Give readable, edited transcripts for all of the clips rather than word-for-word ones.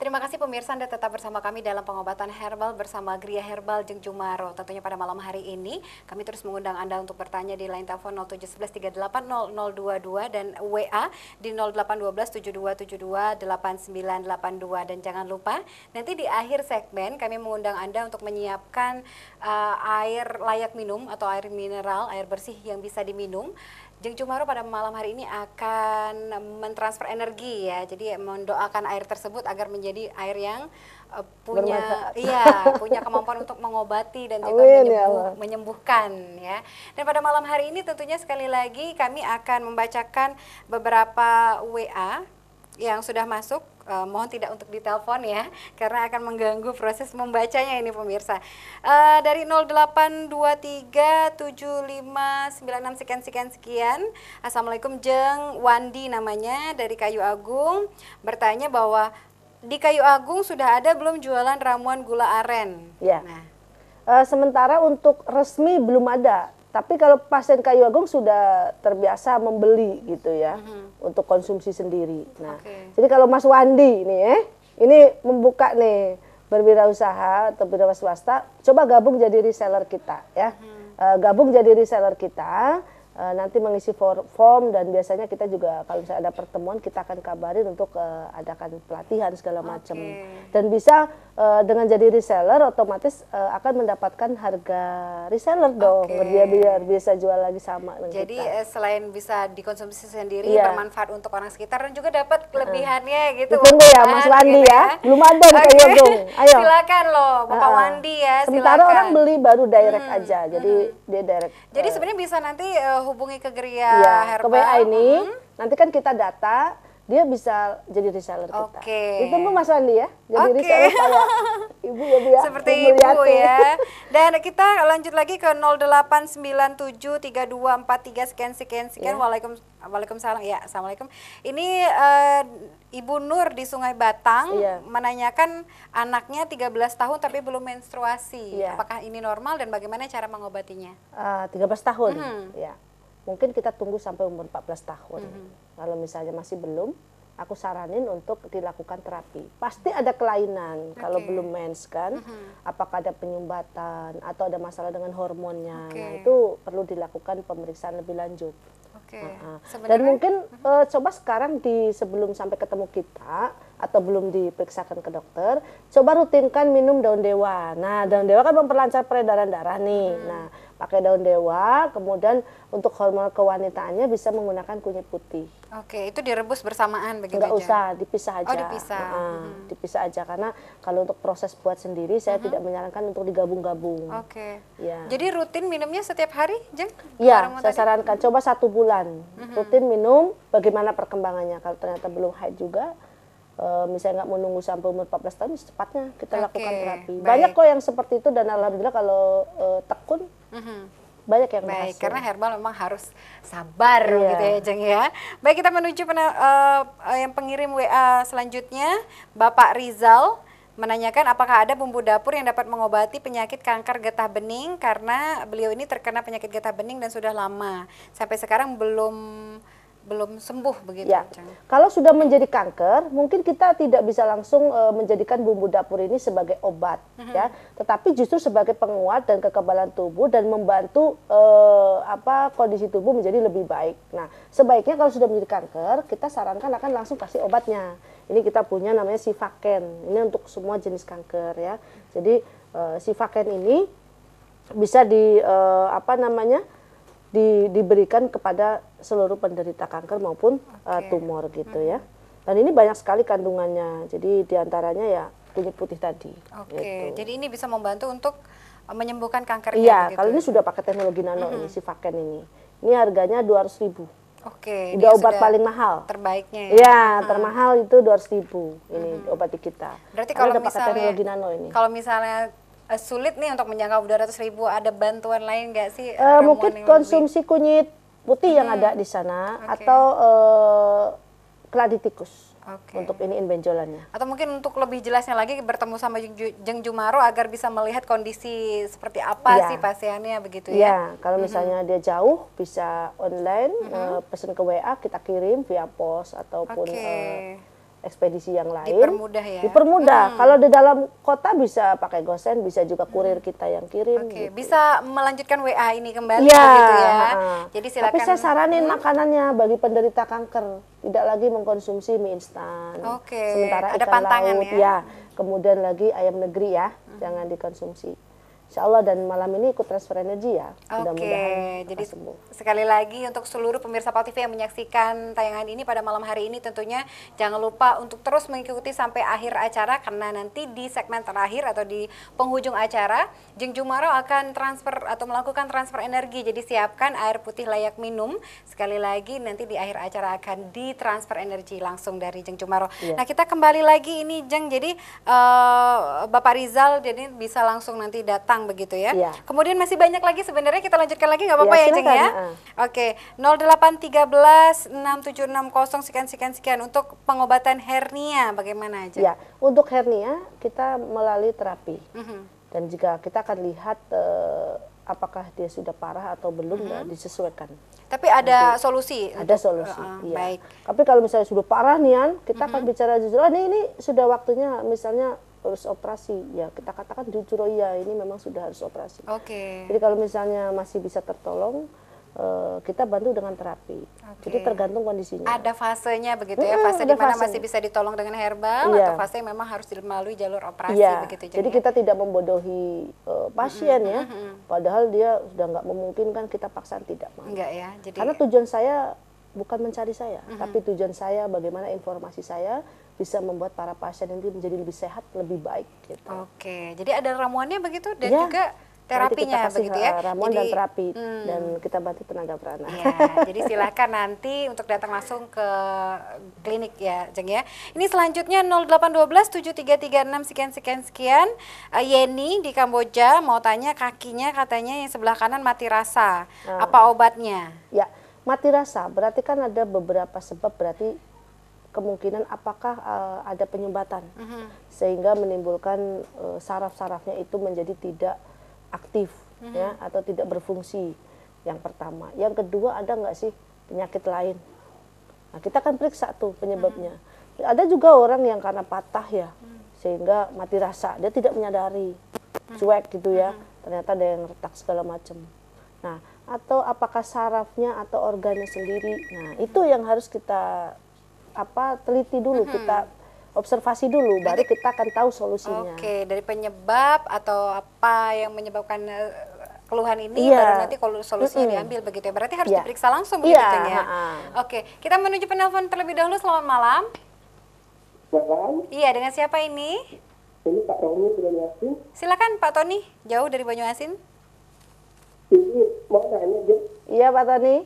Terima kasih pemirsa, Anda tetap bersama kami dalam pengobatan herbal bersama Gria Herbal Jeng Jumaro. Tentunya pada malam hari ini kami terus mengundang Anda untuk bertanya di line telepon 0711380022 dan WA di 081272728982. Dan jangan lupa nanti di akhir segmen kami mengundang Anda untuk menyiapkan air layak minum atau air mineral, air bersih yang bisa diminum. Jeng Jumaro pada malam hari ini akan mentransfer energi ya, jadi mendoakan air tersebut agar menjadi air yang punya kemampuan untuk mengobati dan juga menyembuhkan ya. Dan pada malam hari ini tentunya sekali lagi kami akan membacakan beberapa WA yang sudah masuk. Mohon tidak untuk ditelepon ya, karena akan mengganggu proses membacanya ini pemirsa. Dari 08237596 sekian. Assalamualaikum Jeng, Wandi namanya dari Kayu Agung, bertanya bahwa di Kayu Agung sudah ada belum jualan ramuan gula aren? Ya. Nah. Sementara untuk resmi belum ada. Tapi kalau pasien Kayu Agung sudah terbiasa membeli gitu ya, untuk konsumsi sendiri. Nah, jadi kalau Mas Wandi nih ini membuka nih berwirausaha atau berwirausaha swasta, coba gabung jadi reseller kita ya. Gabung jadi reseller kita, nanti mengisi form dan biasanya kita juga kalau misalnya ada pertemuan kita akan kabarin untuk adakan pelatihan segala macam. Dan bisa dengan jadi reseller otomatis akan mendapatkan harga reseller dong, biar bisa jual lagi sama dengan jadi kita. Selain bisa dikonsumsi sendiri, bermanfaat untuk orang sekitar dan juga dapat kelebihannya gitu. Ditunggu ya Mas Wandi gitu ya. Belum ada di Kayu Agung. Ayo. Silakan loh Bapak Wandi ya. Sementara orang beli baru direct aja, jadi dia direct. Jadi sebenarnya bisa nanti hubungi ke Gria Herbal. Ke WA ini, nanti kan kita data, dia bisa jadi reseller kita. Ditunggu Mas Wandi ya, jadi reseller kayak Ibu ya Bu ya. Seperti Ibu ya. Dan kita lanjut lagi ke 08973243 sekian. Waalaikumsalam ya, assalamualaikum. Ini Ibu Nur di Sungai Batang menanyakan anaknya 13 tahun tapi belum menstruasi. Apakah ini normal dan bagaimana cara mengobatinya? 13 tahun, ya. Mungkin kita tunggu sampai umur 14 tahun. Kalau misalnya masih belum, aku saranin untuk dilakukan terapi. Pasti ada kelainan kalau belum mens kan. Apakah ada penyumbatan atau ada masalah dengan hormonnya. Nah, itu perlu dilakukan pemeriksaan lebih lanjut. Dan mungkin coba sekarang sebelum sampai ketemu kita atau belum diperiksakan ke dokter, coba rutinkan minum daun dewa. Nah, daun dewa kan memperlancar peredaran darah nih. Nah, pakai daun dewa, kemudian untuk hormon kewanitaannya bisa menggunakan kunyit putih. Itu direbus bersamaan begitu? Enggak usah, dipisah aja. Dipisah. Dipisah aja, karena kalau untuk proses buat sendiri saya tidak menyarankan untuk digabung-gabung. Ya. Jadi rutin minumnya setiap hari, Jeng? Iya, saya sarankan coba 1 bulan rutin minum. Bagaimana perkembangannya? Kalau ternyata belum haid juga, misalnya nggak menunggu sampai umur 14 tahun, secepatnya kita lakukan terapi. Banyak kok yang seperti itu dan alhamdulillah kalau tekun banyak yang berhasil. Karena herbal memang harus sabar gitu ya Jeng ya. Baik, kita menuju yang pengirim WA selanjutnya, Bapak Rizal menanyakan apakah ada bumbu dapur yang dapat mengobati penyakit kanker getah bening, karena beliau ini terkena penyakit getah bening dan sudah lama. Sampai sekarang belum sembuh begitu. Ya. Kalau sudah menjadi kanker, mungkin kita tidak bisa langsung menjadikan bumbu dapur ini sebagai obat, ya. Tetapi justru sebagai penguat dan kekebalan tubuh dan membantu kondisi tubuh menjadi lebih baik. Nah, sebaiknya kalau sudah menjadi kanker, kita sarankan akan langsung kasih obatnya. Ini kita punya namanya Sifaken. Ini untuk semua jenis kanker ya. Jadi Sifaken ini bisa diberikan kepada seluruh penderita kanker maupun tumor gitu ya. Dan ini banyak sekali kandungannya. Jadi diantaranya ya kunyit putih tadi. Gitu. Jadi ini bisa membantu untuk menyembuhkan kankernya. Iya, kalau ini sudah pakai teknologi nano ini Sifaken ini. Ini harganya 200.000. Udah obat paling mahal. Terbaiknya ya. Iya, termahal itu 200.000 ini obat di kita. Berarti kalau pakai teknologi nano ini. Kalau misalnya sulit nih untuk menjangkau 200.000, ada bantuan lain nggak sih? Mungkin konsumsi kunyit putih yang ada di sana atau keladi tikus untuk iniin benjolannya. Atau mungkin untuk lebih jelasnya lagi bertemu sama Jeng Jumaro agar bisa melihat kondisi seperti apa sih pasiennya begitu ya? Iya, kalau misalnya dia jauh bisa online, pesan ke WA kita kirim via pos ataupun ekspedisi yang lain. Dipermudah ya. Dipermudah. Kalau di dalam kota bisa pakai GoSend, bisa juga kurir kita yang kirim. Oke, Gitu. bisa melanjutkan WA ini kembali Ya, begitu ya. Jadi silakan. Tapi saya saranin makanannya bagi penderita kanker tidak lagi mengkonsumsi mie instan. Oke. Sementara Ada ikan pantangan laut, ya. Kemudian lagi ayam negeri ya, jangan dikonsumsi. Insya Allah, dan malam ini ikut transfer energi ya. Oke, jadi sembuh. sekali lagi untuk seluruh pemirsa PAL TV yang menyaksikan tayangan ini pada malam hari ini, tentunya jangan lupa untuk terus mengikuti sampai akhir acara, karena nanti di segmen terakhir atau di penghujung acara Jeng Jumaro akan transfer atau melakukan transfer energi. Jadi siapkan air putih layak minum. Sekali lagi nanti di akhir acara akan ditransfer energi langsung dari Jeng Jumaro. Nah, kita kembali lagi ini Jeng, jadi Bapak Rizal jadi bisa langsung nanti datang begitu ya. Kemudian masih banyak lagi sebenarnya, kita lanjutkan lagi nggak apa-apa ya Jeng ya. Oke, 0813 6760 sekian untuk pengobatan hernia bagaimana aja? Ya, untuk hernia kita melalui terapi. Dan jika kita akan lihat apakah dia sudah parah atau belum, disesuaikan. Tapi ada solusi? Ada solusi, iya. Baik. Tapi kalau misalnya sudah parah nih, kita akan bicara jujur, ini sudah waktunya misalnya harus operasi, ya kita katakan jujur, iya ini memang sudah harus operasi. Jadi kalau misalnya masih bisa tertolong, kita bantu dengan terapi. Jadi tergantung kondisinya. Ada fasenya begitu ya, fase di mana masih bisa ditolong dengan herbal, atau fase yang memang harus melalui jalur operasi begitu. Jadi kita tidak membodohi pasien ya, padahal dia sudah nggak memungkinkan, kita paksa tidak mau. Enggak ya. Jadi karena tujuan saya bukan mencari saya, tapi tujuan saya bagaimana informasi saya bisa membuat para pasien ini menjadi lebih sehat, lebih baik. Gitu. Oke, jadi ada ramuannya begitu dan juga terapinya begitu ya. Ramuan dan terapi dan kita bantu tenaga prana. Ya, jadi silakan nanti untuk datang langsung ke klinik ya, Jeng ya. Ini selanjutnya 0812 7336 sekian. Yeni di Kamboja mau tanya, kakinya katanya yang sebelah kanan mati rasa. Apa obatnya? Ya, mati rasa berarti kan ada beberapa sebab, berarti kemungkinan apakah ada penyumbatan sehingga menimbulkan saraf-sarafnya itu menjadi tidak aktif ya, atau tidak berfungsi. Yang pertama, yang kedua, ada nggak sih penyakit lain? Nah, kita akan periksa tuh penyebabnya. Ada juga orang yang karena patah ya, sehingga mati rasa, dia tidak menyadari, cuek gitu ya, ternyata ada yang retak segala macam. Nah, atau apakah sarafnya atau organnya sendiri? Nah, itu yang harus kita teliti dulu, kita observasi dulu, baru kita akan tahu solusinya. Oke, dari penyebab atau apa yang menyebabkan keluhan ini, baru nanti kalau solusinya diambil begitu ya. Berarti harus diperiksa langsung begitu ya. Oke, kita menuju penelpon terlebih dahulu. Selamat malam. Malam. Iya, dengan siapa ini? Ini Pak Tony dari Banyuasin. Silakan Pak Tony, jauh dari Banyuasin. Ini mau tanya, Jeng. Iya Pak Tony.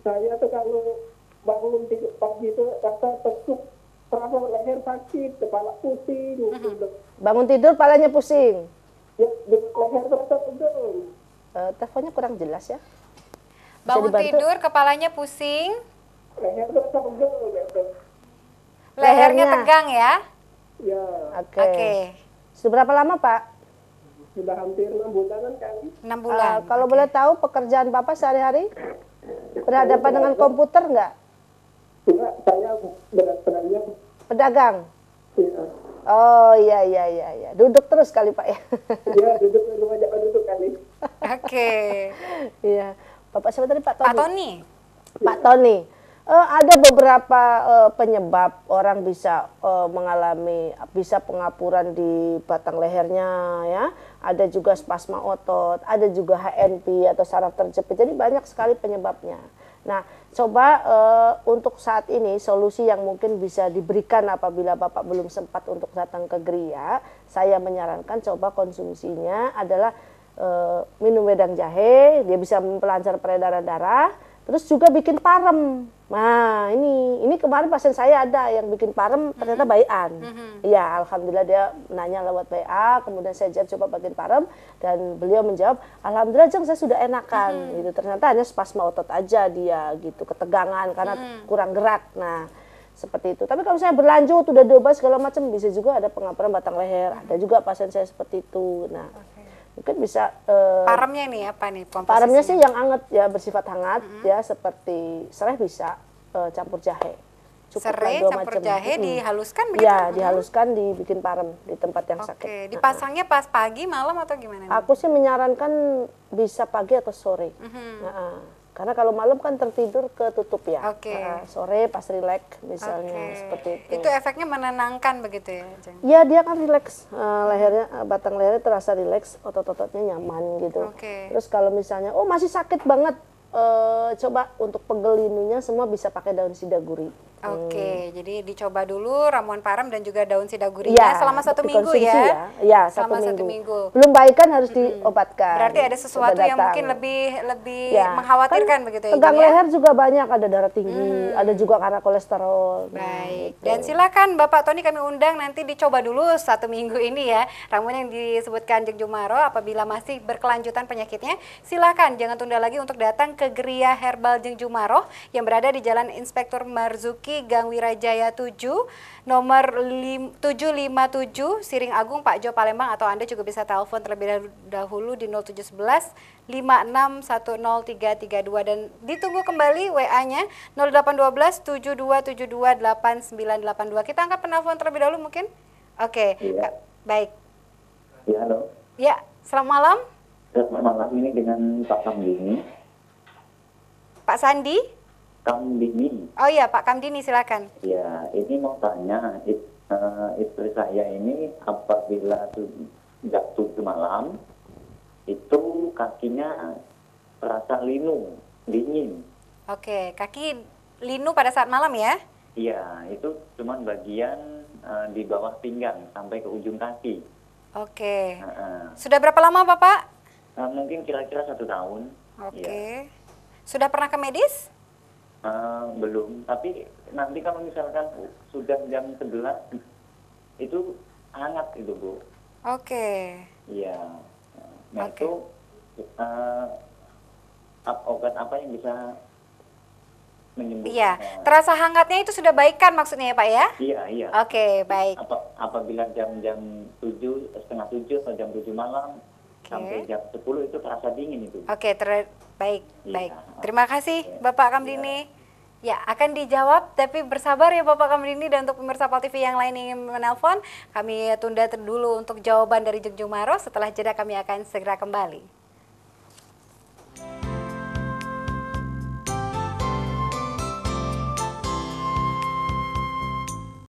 Saya tuh kalau bangun tidur pagi itu rasa tekuk, terasa leher sakit, kepala pusing. Bangun tidur palanya pusing. Ya, leher terasa pegel. Teleponnya kurang jelas ya. Bangun tidur kepalanya pusing. Leher terasa pegel gitu. Lehernya tegang ya? Ya. Oke. Sudah berapa lama Pak? Sudah hampir 6 bulanan kali. 6 bulan. Kalau boleh tahu pekerjaan Bapak sehari-hari? Berhadapan dengan komputer nggak? Enggak, saya pedagang. Pedagang? Iya. Oh iya. Duduk terus kali Pak ya? Iya, duduk aja duduk kali. Oke. Iya. Bapak siapa tadi Pak Tony? Pak Tony. Pak Tony. Ada beberapa penyebab orang bisa mengalami pengapuran di batang lehernya ya. Ada juga spasma otot, ada juga HNP atau saraf terjepit. Jadi banyak sekali penyebabnya. Nah, coba untuk saat ini solusi yang mungkin bisa diberikan apabila Bapak belum sempat untuk datang ke Gria, saya menyarankan coba konsumsinya adalah minum wedang jahe, dia bisa memperlancar peredaran darah, terus juga bikin parem. Nah, ini kemarin pasien saya ada yang bikin parem, ternyata bayan. Iya, alhamdulillah dia nanya lewat WA, kemudian saya coba bikin parem, dan beliau menjawab, alhamdulillah Jeng saya sudah enakan. Gitu. Ternyata hanya spasma otot aja dia, gitu, ketegangan karena kurang gerak. Nah, seperti itu. Tapi kalau saya berlanjut, udah diobat segala macam, bisa juga ada pengapuran batang leher. Ada juga pasien saya seperti itu. Nah, mungkin bisa paremnya nih apa nih? Paremnya sih yang hangat ya, bersifat hangat ya, seperti serai bisa campur jahe. cukup Serai lah 2 campur macam. jahe dihaluskan begitu? Iya, dihaluskan dibikin parem di tempat yang sakit. Oke, dipasangnya pas pagi, malam atau gimana nih? Aku sih menyarankan bisa pagi atau sore. Karena kalau malam kan tertidur ketutup ya. Oke. Sore pas rileks misalnya seperti itu. Itu efeknya menenangkan begitu ya, Jeng? Ya dia kan rileks, lehernya, batang lehernya terasa rileks, otot-ototnya nyaman gitu. Oke. Terus kalau misalnya, oh masih sakit banget, coba untuk pegel linunya semua bisa pakai daun sidaguri. Oke, jadi dicoba dulu ramuan parem dan juga daun sidagurinya Ya, selama 1 minggu dikonsumsi ya? Ya, selama 1 1 minggu. Belum baik kan harus diobatkan. Berarti ada sesuatu yang datang. mungkin lebih Ya, mengkhawatirkan kan begitu ya? Tegang Jeng, ya? leher juga banyak, ada darah tinggi, ada juga karena kolesterol. Baik, gitu. dan silakan Bapak Tony kami undang nanti dicoba dulu 1 minggu ini ya ramuan yang disebutkan Jeng Jumaro. Apabila masih berkelanjutan penyakitnya, silakan jangan tunda lagi untuk datang ke Geria Herbal Jeng Jumaro yang berada di Jalan Inspektur Marzuki, Gang Wirajaya 7, nomor 757, Siring Agung, Pak Jo, Palembang, atau Anda juga bisa telepon terlebih dahulu di 0711 56103332 dan ditunggu kembali WA-nya 0812 7272 8982. Kita angkat penelpon terlebih dahulu mungkin. Oke. Iya. Baik. Ya, halo. Ya, selamat malam. Selamat malam, ini dengan Pak Kamdini. Pak Sandi. Kamdini. Oh iya, Pak Kamdini silakan. Ya, ini mau tanya, istri saya ini apabila sejak 7 malam, itu kakinya terasa linu, dingin. Oke, kaki linu pada saat malam ya? Iya, itu cuma bagian di bawah pinggang sampai ke ujung kaki. Oke. Sudah berapa lama Bapak? Mungkin kira-kira 1 tahun. Oke. Ya. Sudah pernah ke medis? Belum, tapi nanti kalau misalkan sudah jam 11 itu hangat itu, Bu. Oke. Iya. Nah, Oke. itu obat apa yang bisa menyembuhkan? Iya, terasa hangatnya itu sudah baikan maksudnya ya Pak ya? Iya, iya. Oke, baik. Apabila jam-jam 7, setengah 7 atau jam 7 malam sampai jam 10 itu terasa dingin itu. Oke, baik, Iya. baik. Terima kasih Bapak Kamdini. Ya, akan dijawab, tapi bersabar ya Bapak Kamdini, dan untuk pemirsa Pal TV yang lain yang ingin menelpon, kami tunda dulu untuk jawaban dari Jeng Jumaro. Setelah jeda kami akan segera kembali.